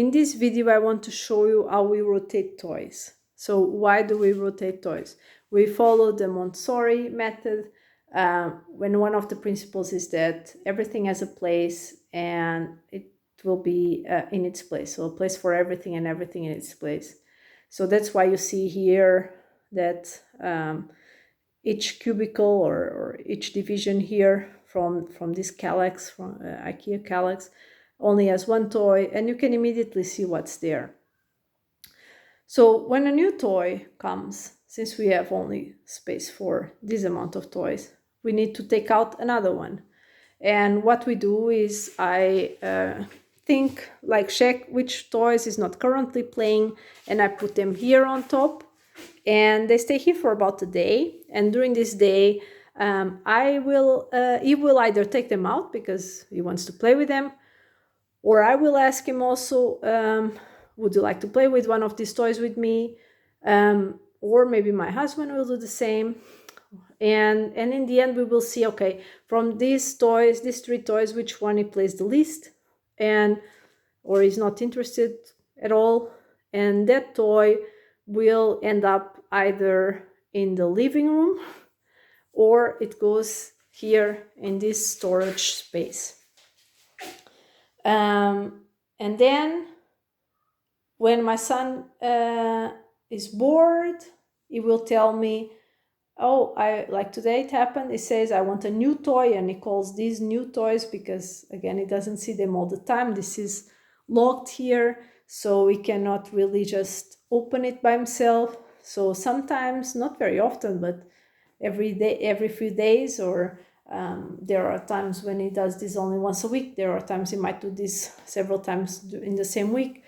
in this video, I want to show you how we rotate toys. So why do we rotate toys? We follow the Montessori method, when one of the principles is that everything has a place and it will be in its place. So a place for everything and everything in its place. So that's why you see here that each cubicle or each division here from this calyx, from IKEA calyx, only has one toy, and you can immediately see what's there. So when a new toy comes, since we have only space for this amount of toys, we need to take out another one. And what we do is I check which toys is not currently playing, and I put them here on top, and they stay here for about a day. And during this day, he will either take them out because he wants to play with them, or I will ask him also, would you like to play with one of these toys with me? Or maybe my husband will do the same. And in the end, we will see, okay, from these toys, these three toys, which one he plays the least, or is not interested at all. And that toy will end up either in the living room, or it goes here in this storage space. And then when my son is bored, he will tell me, oh, like today it happened, he says, I want a new toy, and he calls these new toys because, again, he doesn't see them all the time. This is locked here, so he cannot really just open it by himself. So sometimes, not very often, but every day, every few days, or there are times when he does this only once a week. There are times he might do this several times in the same week.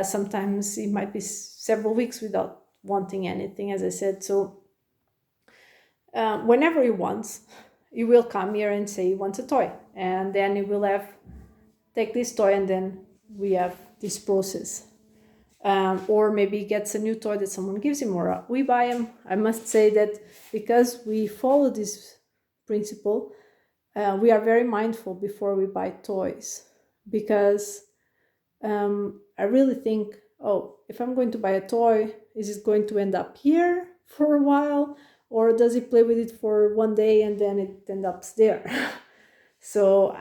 Sometimes it might be several weeks without wanting anything, as I said. So whenever he wants, he will come here and say he wants a toy, and then he will take this toy, and then we have this process. Or maybe he gets a new toy that someone gives him, or we buy him. I must say that because we follow this principle, we are very mindful before we buy toys, because I really think, oh, if I'm going to buy a toy, is it going to end up here for a while, or does he play with it for one day and then it ends up there? So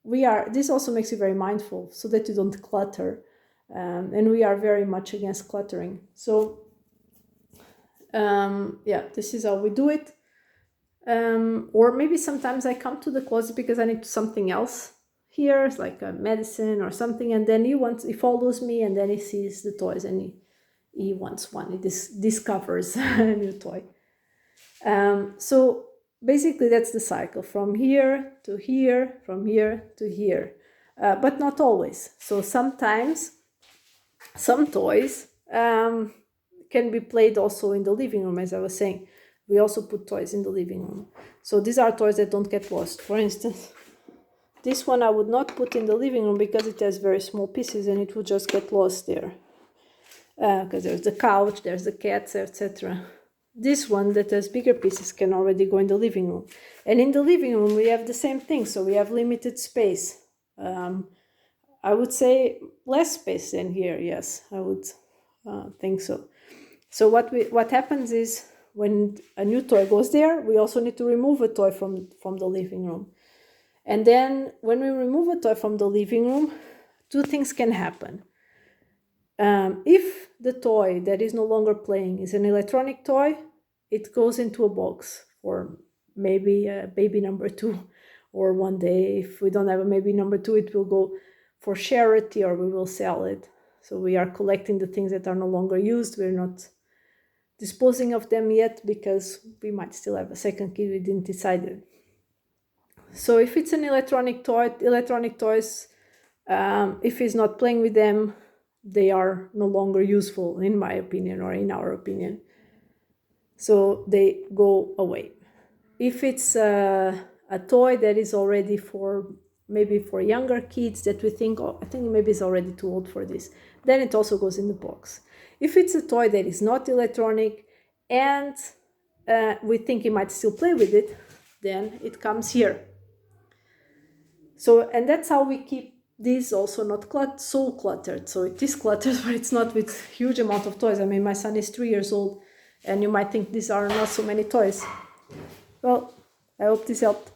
this also makes you very mindful so that you don't clutter. And we are very much against cluttering. So this is how we do it. Or maybe sometimes I come to the closet because I need something else here, like a medicine or something, and then he follows me, and then he sees the toys and he wants one. He discovers a new toy. So basically that's the cycle, from here to here, from here to here, but not always. So sometimes some toys can be played also in the living room, as I was saying. We also put toys in the living room. So these are toys that don't get lost. For instance, this one I would not put in the living room because it has very small pieces and it would just get lost there. Because there's the couch, there's the cats, etc. This one that has bigger pieces can already go in the living room. And in the living room we have the same thing, so we have limited space. I would say less space than here, yes, I would think so. So what happens is, when a new toy goes there, we also need to remove a toy from the living room. And then when we remove a toy from the living room, two things can happen. If the toy that is no longer playing is an electronic toy, it goes into a box for maybe a baby number 2. Or one day, if we don't have a baby number 2, it will go for charity, or we will sell it. So we are collecting the things that are no longer used. We're not disposing of them yet because we might still have a second kid. We didn't decide it. So if it's an electronic toys, if he's not playing with them, they are no longer useful, in my opinion, or in our opinion. So they go away. If it's a toy that is already maybe for younger kids that we think, oh, I think maybe it's already too old for this, then it also goes in the box. If it's a toy that is not electronic and we think he might still play with it, then it comes here. So, and that's how we keep this also not so cluttered. So it is cluttered, but it's not with huge amount of toys. I mean, my son is 3 years old, and you might think these are not so many toys. Well, I hope this helped.